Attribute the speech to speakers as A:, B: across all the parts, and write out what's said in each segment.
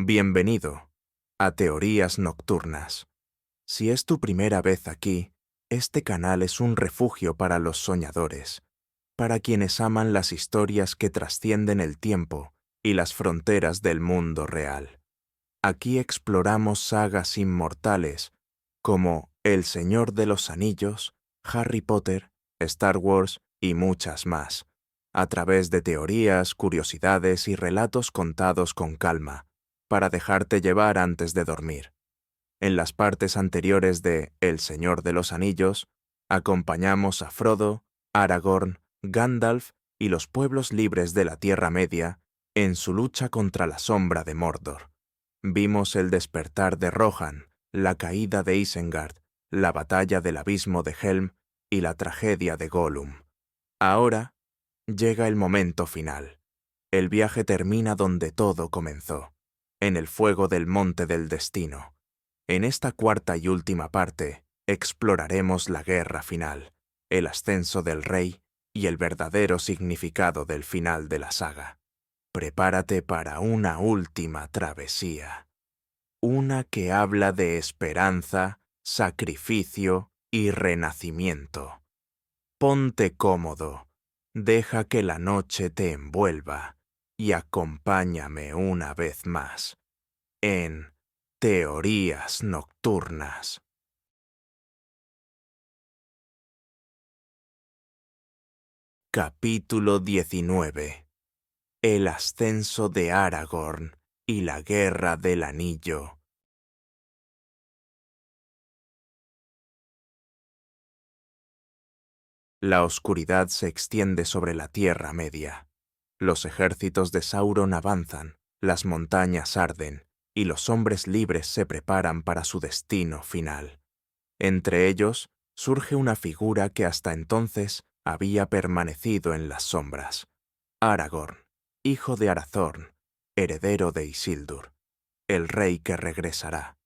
A: Bienvenido a Teorías Nocturnas. Si es tu primera vez aquí, este canal es un refugio para los soñadores, para quienes aman las historias que trascienden el tiempo y las fronteras del mundo real. Aquí exploramos sagas inmortales como El Señor de los Anillos, Harry Potter, Star Wars y muchas más, a través de teorías, curiosidades y relatos contados con calma, para dejarte llevar antes de dormir. En las partes anteriores de El Señor de los Anillos, acompañamos a Frodo, Aragorn, Gandalf y los pueblos libres de la Tierra Media en su lucha contra la sombra de Mordor. Vimos el despertar de Rohan, la caída de Isengard, la batalla del abismo de Helm y la tragedia de Gollum. Ahora llega el momento final. El viaje termina donde todo comenzó, en el fuego del Monte del Destino. En esta cuarta y última parte, exploraremos la guerra final, el ascenso del rey y el verdadero significado del final de la saga. Prepárate para una última travesía. Una que habla de esperanza, sacrificio y renacimiento. Ponte cómodo, deja que la noche te envuelva y acompáñame una vez más en Teorías Nocturnas. Capítulo 19. El ascenso de Aragorn y la Guerra del Anillo. La oscuridad se extiende sobre la Tierra Media. Los ejércitos de Sauron avanzan, las montañas arden, y los hombres libres se preparan para su destino final. Entre ellos, surge una figura que hasta entonces había permanecido en las sombras. Aragorn, hijo de Arathorn, heredero de Isildur, el rey que regresará.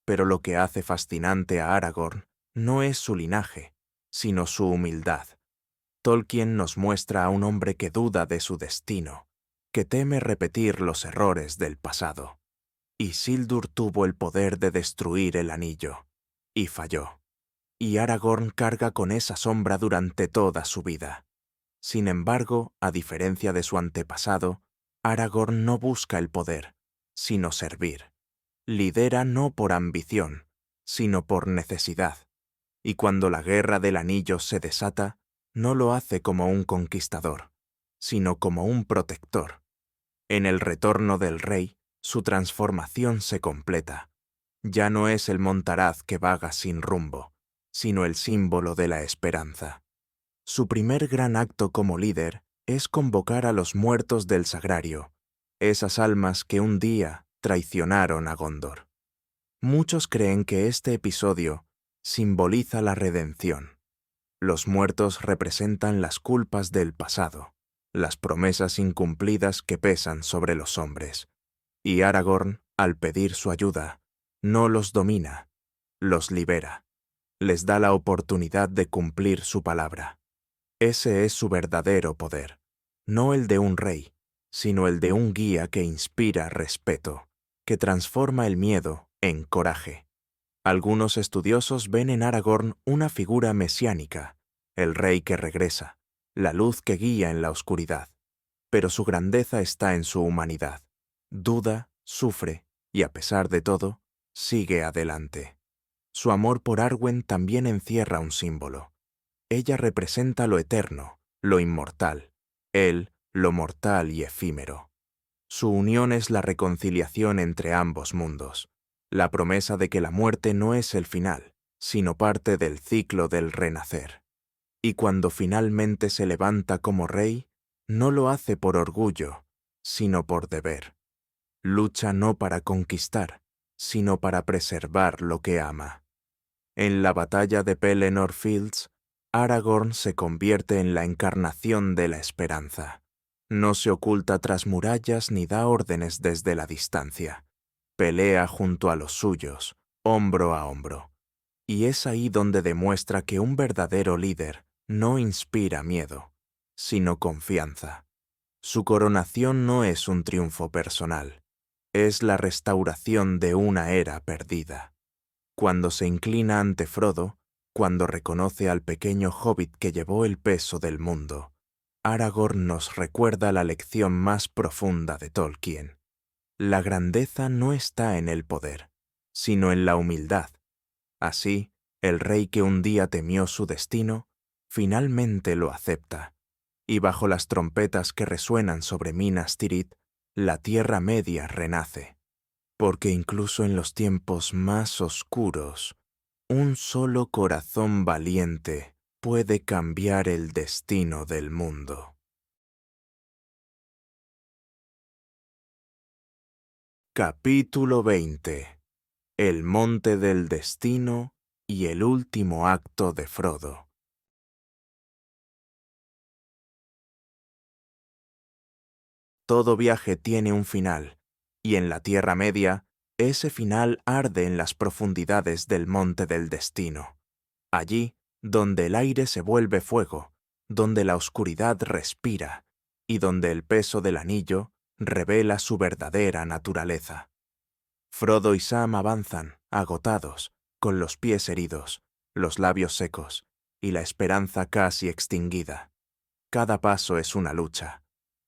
A: Pero lo que hace fascinante a Aragorn no es su linaje, sino su humildad. Tolkien nos muestra a un hombre que duda de su destino, que teme repetir los errores del pasado. Isildur tuvo el poder de destruir el anillo, y falló. Y Aragorn carga con esa sombra durante toda su vida. Sin embargo, a diferencia de su antepasado, Aragorn no busca el poder, sino servir. Lidera no por ambición, sino por necesidad. Y cuando la guerra del anillo se desata, no lo hace como un conquistador, sino como un protector. En el retorno del rey, su transformación se completa. Ya no es el montaraz que vaga sin rumbo, sino el símbolo de la esperanza. Su primer gran acto como líder es convocar a los muertos del sagrario, esas almas que un día traicionaron a Gondor. Muchos creen que este episodio simboliza la redención. Los muertos representan las culpas del pasado, las promesas incumplidas que pesan sobre los hombres. Y Aragorn, al pedir su ayuda, no los domina, los libera, les da la oportunidad de cumplir su palabra. Ese es su verdadero poder, no el de un rey, sino el de un guía que inspira respeto, que transforma el miedo en coraje. Algunos estudiosos ven en Aragorn una figura mesiánica, el rey que regresa, la luz que guía en la oscuridad. Pero su grandeza está en su humanidad. Duda, sufre y, a pesar de todo, sigue adelante. Su amor por Arwen también encierra un símbolo. Ella representa lo eterno, lo inmortal, él lo mortal y efímero. Su unión es la reconciliación entre ambos mundos, la promesa de que la muerte no es el final, sino parte del ciclo del renacer. Y cuando finalmente se levanta como rey, no lo hace por orgullo, sino por deber. Lucha no para conquistar, sino para preservar lo que ama. En la batalla de Pelennor Fields, Aragorn se convierte en la encarnación de la esperanza. No se oculta tras murallas ni da órdenes desde la distancia. Pelea junto a los suyos, hombro a hombro. Y es ahí donde demuestra que un verdadero líder no inspira miedo, sino confianza. Su coronación no es un triunfo personal, Es la restauración de una era perdida. Cuando se inclina ante Frodo, cuando reconoce al pequeño hobbit que llevó el peso del mundo, Aragorn nos recuerda la lección más profunda de Tolkien. La grandeza no está en el poder, sino en la humildad. Así, el rey que un día temió su destino, finalmente lo acepta, y bajo las trompetas que resuenan sobre Minas Tirith, la Tierra Media renace, porque incluso en los tiempos más oscuros, un solo corazón valiente puede cambiar el destino del mundo. Capítulo 20. El Monte del Destino y el último acto de Frodo. Todo viaje tiene un final, y en la Tierra Media, ese final arde en las profundidades del Monte del Destino. Allí, donde el aire se vuelve fuego, donde la oscuridad respira, y donde el peso del anillo revela su verdadera naturaleza. Frodo y Sam avanzan, agotados, con los pies heridos, los labios secos, y la esperanza casi extinguida. Cada paso es una lucha,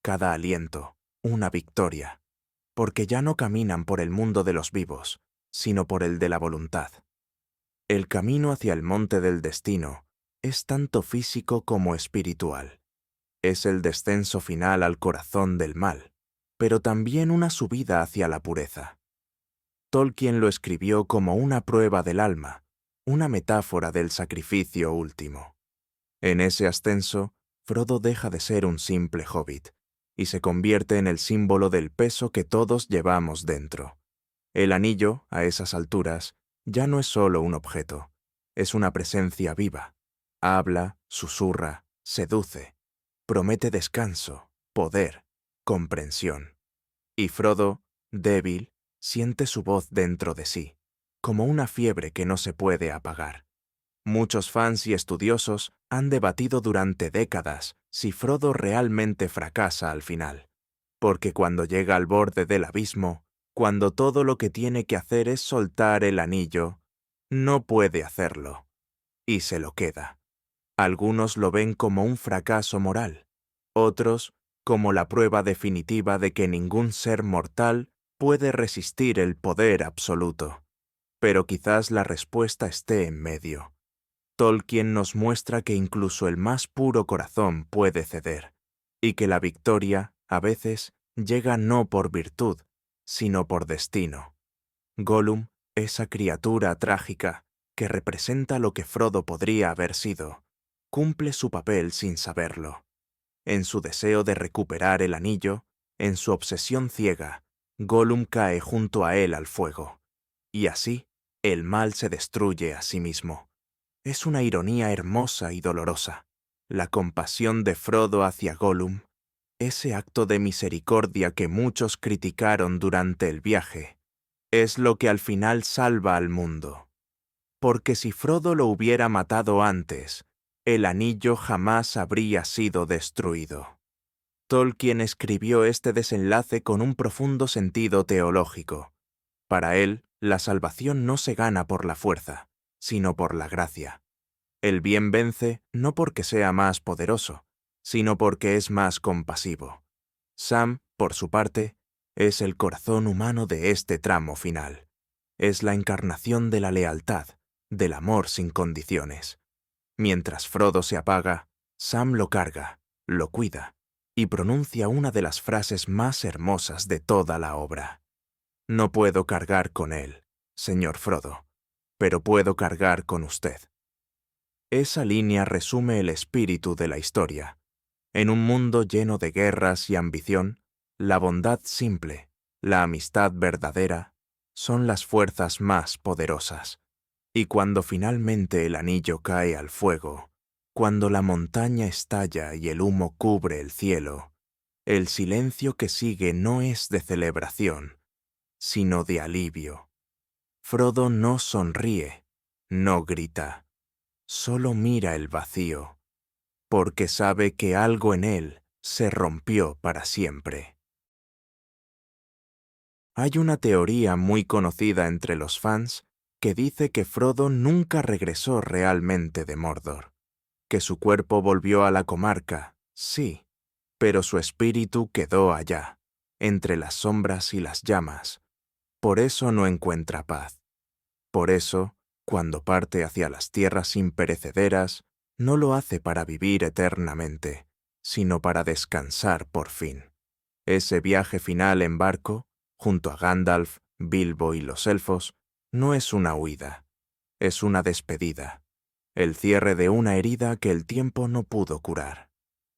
A: cada aliento, una victoria, porque ya no caminan por el mundo de los vivos, sino por el de la voluntad. El camino hacia el monte del destino es tanto físico como espiritual. Es el descenso final al corazón del mal, pero también una subida hacia la pureza. Tolkien lo escribió como una prueba del alma, una metáfora del sacrificio último. En ese ascenso, Frodo deja de ser un simple hobbit y se convierte en el símbolo del peso que todos llevamos dentro. El anillo, a esas alturas, ya no es solo un objeto, es una presencia viva. Habla, susurra, seduce, promete descanso, poder, comprensión. Y Frodo, débil, siente su voz dentro de sí, como una fiebre que no se puede apagar. Muchos fans y estudiosos han debatido durante décadas si Frodo realmente fracasa al final, porque cuando llega al borde del abismo, cuando todo lo que tiene que hacer es soltar el anillo, no puede hacerlo, y se lo queda. Algunos lo ven como un fracaso moral, otros como la prueba definitiva de que ningún ser mortal puede resistir el poder absoluto. Pero quizás la respuesta esté en medio. Tolkien nos muestra que incluso el más puro corazón puede ceder, y que la victoria, a veces, llega no por virtud, sino por destino. Gollum, esa criatura trágica, que representa lo que Frodo podría haber sido, cumple su papel sin saberlo. En su deseo de recuperar el anillo, en su obsesión ciega, Gollum cae junto a él al fuego, y así, el mal se destruye a sí mismo. Es una ironía hermosa y dolorosa. La compasión de Frodo hacia Gollum, ese acto de misericordia que muchos criticaron durante el viaje, es lo que al final salva al mundo. Porque si Frodo lo hubiera matado antes, el anillo jamás habría sido destruido. Tolkien escribió este desenlace con un profundo sentido teológico. Para él, la salvación no se gana por la fuerza, sino por la gracia. El bien vence no porque sea más poderoso, sino porque es más compasivo. Sam, por su parte, es el corazón humano de este tramo final. Es la encarnación de la lealtad, del amor sin condiciones. Mientras Frodo se apaga, Sam lo carga, lo cuida, y pronuncia una de las frases más hermosas de toda la obra. No puedo cargar con él, señor Frodo, pero puedo cargar con usted. Esa línea resume el espíritu de la historia. En un mundo lleno de guerras y ambición, la bondad simple, la amistad verdadera, son las fuerzas más poderosas. Y cuando finalmente el anillo cae al fuego, cuando la montaña estalla y el humo cubre el cielo, el silencio que sigue no es de celebración, sino de alivio. Frodo no sonríe, no grita, solo mira el vacío, porque sabe que algo en él se rompió para siempre. Hay una teoría muy conocida entre los fans que dice que Frodo nunca regresó realmente de Mordor, que su cuerpo volvió a la comarca, sí, pero su espíritu quedó allá, entre las sombras y las llamas. Por eso no encuentra paz. Por eso, cuando parte hacia las tierras imperecederas, no lo hace para vivir eternamente, sino para descansar por fin. Ese viaje final en barco, junto a Gandalf, Bilbo y los elfos, no es una huida, es una despedida, el cierre de una herida que el tiempo no pudo curar.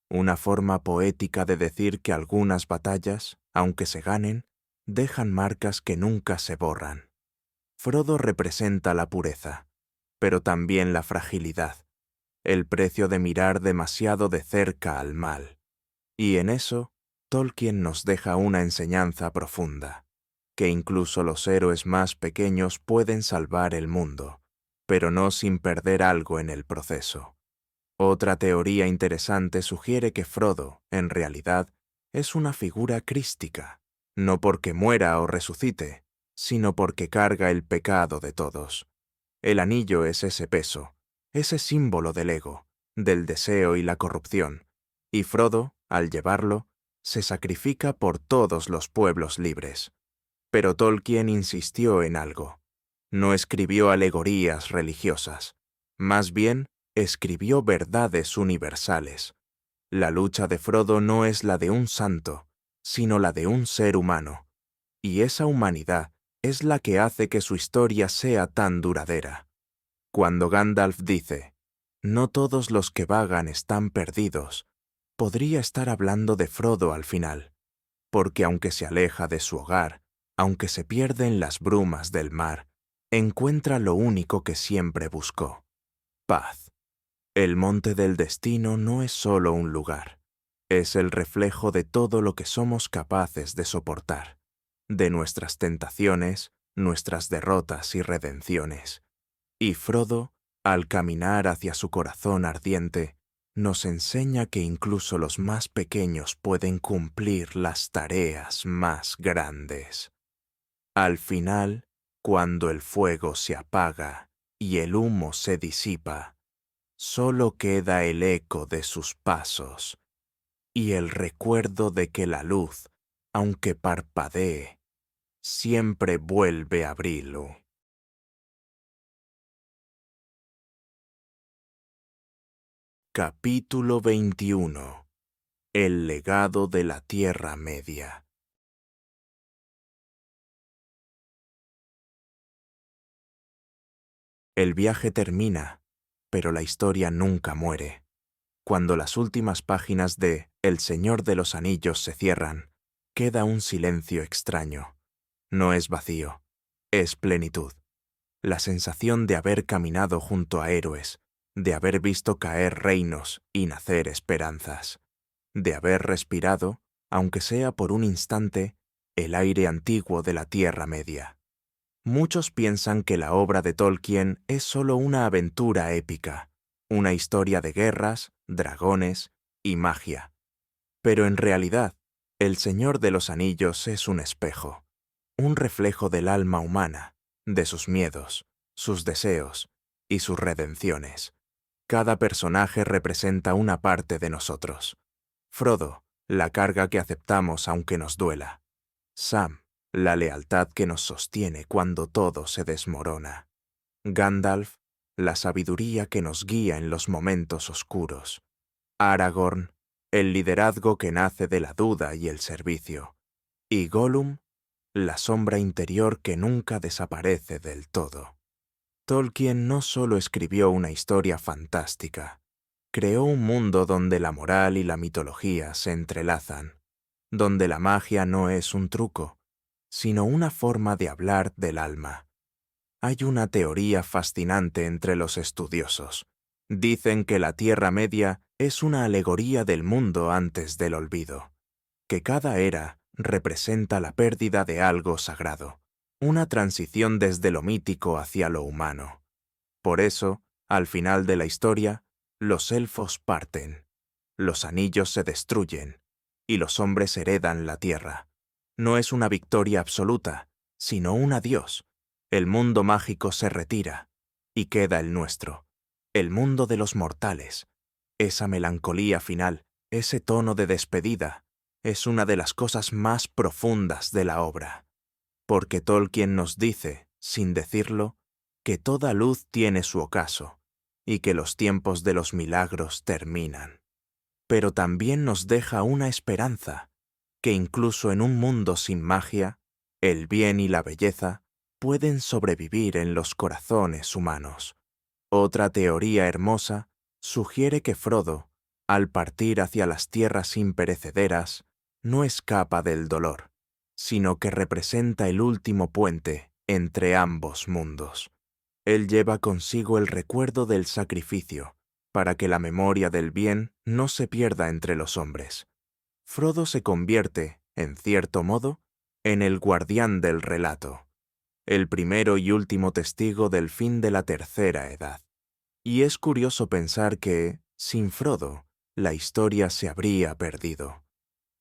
A: Una forma poética de decir que algunas batallas, aunque se ganen, dejan marcas que nunca se borran. Frodo representa la pureza, pero también la fragilidad, el precio de mirar demasiado de cerca al mal. Y en eso, Tolkien nos deja una enseñanza profunda, que incluso los héroes más pequeños pueden salvar el mundo, pero no sin perder algo en el proceso. Otra teoría interesante sugiere que Frodo, en realidad, es una figura crística, no porque muera o resucite, sino porque carga el pecado de todos. El anillo es ese peso, ese símbolo del ego, del deseo y la corrupción, y Frodo, al llevarlo, se sacrifica por todos los pueblos libres. Pero Tolkien insistió en algo. No escribió alegorías religiosas. Más bien, escribió verdades universales. La lucha de Frodo no es la de un santo, sino la de un ser humano. Y esa humanidad es la que hace que su historia sea tan duradera. Cuando Gandalf dice, «No todos los que vagan están perdidos», podría estar hablando de Frodo al final, porque aunque se aleja de su hogar, aunque se pierde en las brumas del mar, encuentra lo único que siempre buscó: paz. El monte del destino no es solo un lugar, es el reflejo de todo lo que somos capaces de soportar, de nuestras tentaciones, nuestras derrotas y redenciones. Y Frodo, al caminar hacia su corazón ardiente, nos enseña que incluso los más pequeños pueden cumplir las tareas más grandes. Al final, cuando el fuego se apaga y el humo se disipa, solo queda el eco de sus pasos y el recuerdo de que la luz, aunque parpadee, siempre vuelve a brillo. Capítulo 21. El legado de la Tierra Media. El viaje termina, pero la historia nunca muere. Cuando las últimas páginas de El Señor de los Anillos se cierran, queda un silencio extraño. No es vacío, es plenitud. La sensación de haber caminado junto a héroes, de haber visto caer reinos y nacer esperanzas, de haber respirado, aunque sea por un instante, el aire antiguo de la Tierra Media. Muchos piensan que la obra de Tolkien es solo una aventura épica, una historia de guerras, dragones y magia. Pero en realidad, El Señor de los Anillos es un espejo, un reflejo del alma humana, de sus miedos, sus deseos y sus redenciones. Cada personaje representa una parte de nosotros. Frodo, la carga que aceptamos aunque nos duela. Sam, la lealtad que nos sostiene cuando todo se desmorona. Gandalf, la sabiduría que nos guía en los momentos oscuros. Aragorn, el liderazgo que nace de la duda y el servicio. Y Gollum, la sombra interior que nunca desaparece del todo. Tolkien no solo escribió una historia fantástica, creó un mundo donde la moral y la mitología se entrelazan, donde la magia no es un truco, sino una forma de hablar del alma. Hay una teoría fascinante entre los estudiosos. Dicen que la Tierra Media es una alegoría del mundo antes del olvido, que cada era representa la pérdida de algo sagrado, una transición desde lo mítico hacia lo humano. Por eso, al final de la historia, los elfos parten, los anillos se destruyen y los hombres heredan la tierra. No es una victoria absoluta, sino un adiós. El mundo mágico se retira, y queda el nuestro, el mundo de los mortales. Esa melancolía final, ese tono de despedida, es una de las cosas más profundas de la obra. Porque Tolkien nos dice, sin decirlo, que toda luz tiene su ocaso, y que los tiempos de los milagros terminan. Pero también nos deja una esperanza, que incluso en un mundo sin magia, el bien y la belleza pueden sobrevivir en los corazones humanos. Otra teoría hermosa sugiere que Frodo, al partir hacia las tierras imperecederas, no escapa del dolor, sino que representa el último puente entre ambos mundos. Él lleva consigo el recuerdo del sacrificio, para que la memoria del bien no se pierda entre los hombres. Frodo se convierte, en cierto modo, en el guardián del relato, el primero y último testigo del fin de la Tercera Edad. Y es curioso pensar que, sin Frodo, la historia se habría perdido.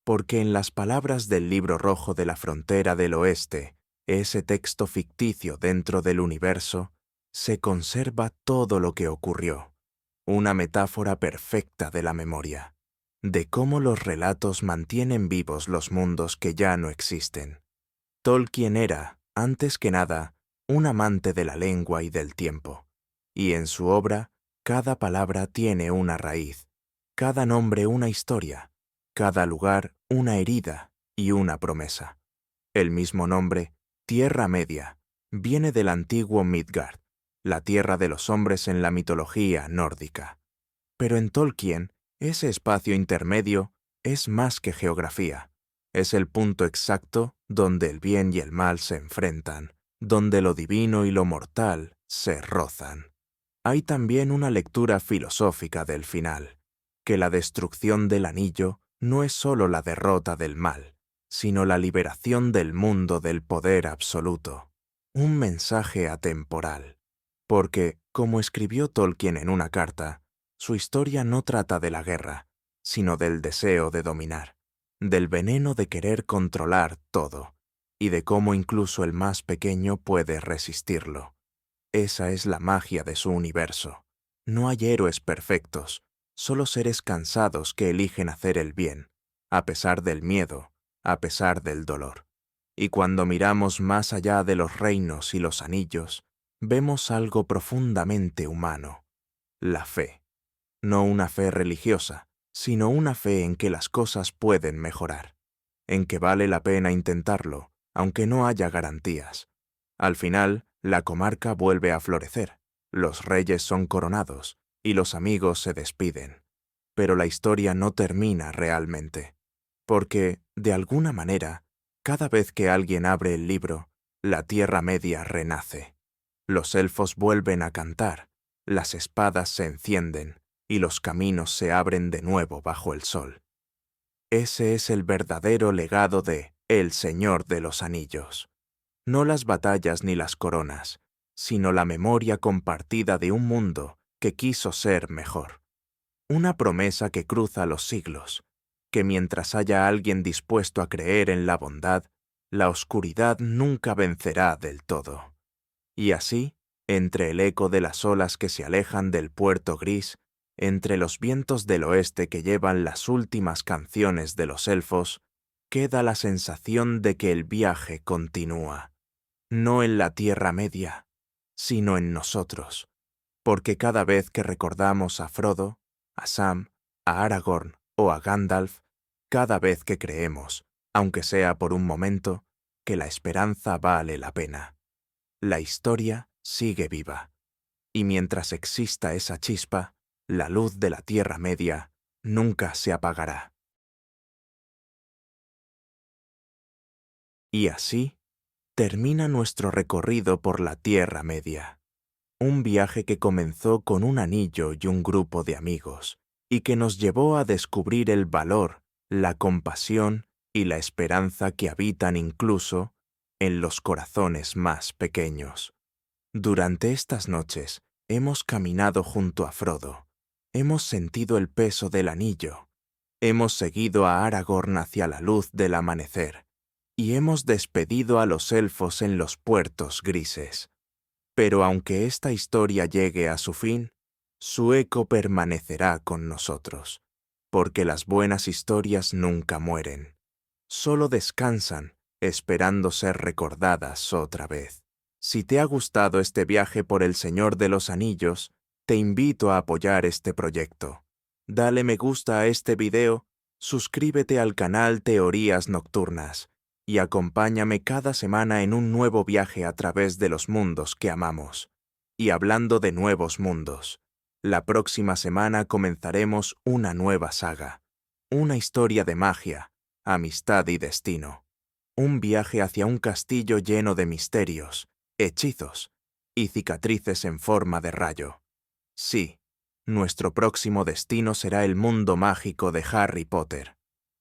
A: Porque en las palabras del Libro Rojo de la Frontera del Oeste, ese texto ficticio dentro del universo, se conserva todo lo que ocurrió, una metáfora perfecta de la memoria, de cómo los relatos mantienen vivos los mundos que ya no existen. Tolkien era, antes que nada, un amante de la lengua y del tiempo, y en su obra cada palabra tiene una raíz, cada nombre una historia, cada lugar una herida y una promesa. El mismo nombre, Tierra Media, viene del antiguo Midgard, la tierra de los hombres en la mitología nórdica. Pero en Tolkien, ese espacio intermedio es más que geografía. Es el punto exacto donde el bien y el mal se enfrentan, donde lo divino y lo mortal se rozan. Hay también una lectura filosófica del final, que la destrucción del anillo no es sólo la derrota del mal, sino la liberación del mundo del poder absoluto. Un mensaje atemporal. Porque, como escribió Tolkien en una carta, su historia no trata de la guerra, sino del deseo de dominar, del veneno de querer controlar todo, y de cómo incluso el más pequeño puede resistirlo. Esa es la magia de su universo. No hay héroes perfectos, solo seres cansados que eligen hacer el bien, a pesar del miedo, a pesar del dolor. Y cuando miramos más allá de los reinos y los anillos, vemos algo profundamente humano, la fe. No una fe religiosa, sino una fe en que las cosas pueden mejorar, en que vale la pena intentarlo, aunque no haya garantías. Al final, la comarca vuelve a florecer, los reyes son coronados y los amigos se despiden. Pero la historia no termina realmente, porque, de alguna manera, cada vez que alguien abre el libro, la Tierra Media renace. Los elfos vuelven a cantar, las espadas se encienden y los caminos se abren de nuevo bajo el sol. Ese es el verdadero legado de El Señor de los Anillos. No las batallas ni las coronas, sino la memoria compartida de un mundo que quiso ser mejor. Una promesa que cruza los siglos, que mientras haya alguien dispuesto a creer en la bondad, la oscuridad nunca vencerá del todo. Y así, entre el eco de las olas que se alejan del puerto gris, entre los vientos del oeste que llevan las últimas canciones de los elfos, queda la sensación de que el viaje continúa, no en la Tierra Media, sino en nosotros, porque cada vez que recordamos a Frodo, a Sam, a Aragorn o a Gandalf, cada vez que creemos, aunque sea por un momento, que la esperanza vale la pena. La historia sigue viva, y mientras exista esa chispa, la luz de la Tierra Media nunca se apagará. Y así termina nuestro recorrido por la Tierra Media. Un viaje que comenzó con un anillo y un grupo de amigos, y que nos llevó a descubrir el valor, la compasión y la esperanza que habitan incluso en los corazones más pequeños. Durante estas noches hemos caminado junto a Frodo, hemos sentido el peso del anillo, hemos seguido a Aragorn hacia la luz del amanecer, y hemos despedido a los elfos en los puertos grises. Pero aunque esta historia llegue a su fin, su eco permanecerá con nosotros, porque las buenas historias nunca mueren, solo descansan, esperando ser recordadas otra vez. Si te ha gustado este viaje por El Señor de los Anillos, te invito a apoyar este proyecto. Dale me gusta a este video, suscríbete al canal Teorías Nocturnas y acompáñame cada semana en un nuevo viaje a través de los mundos que amamos. Y hablando de nuevos mundos, la próxima semana comenzaremos una nueva saga, una historia de magia, amistad y destino. Un viaje hacia un castillo lleno de misterios, hechizos y cicatrices en forma de rayo. Sí, nuestro próximo destino será el mundo mágico de Harry Potter.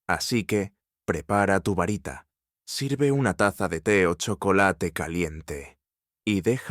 A: Así que, prepara tu varita, sirve una taza de té o chocolate caliente y deja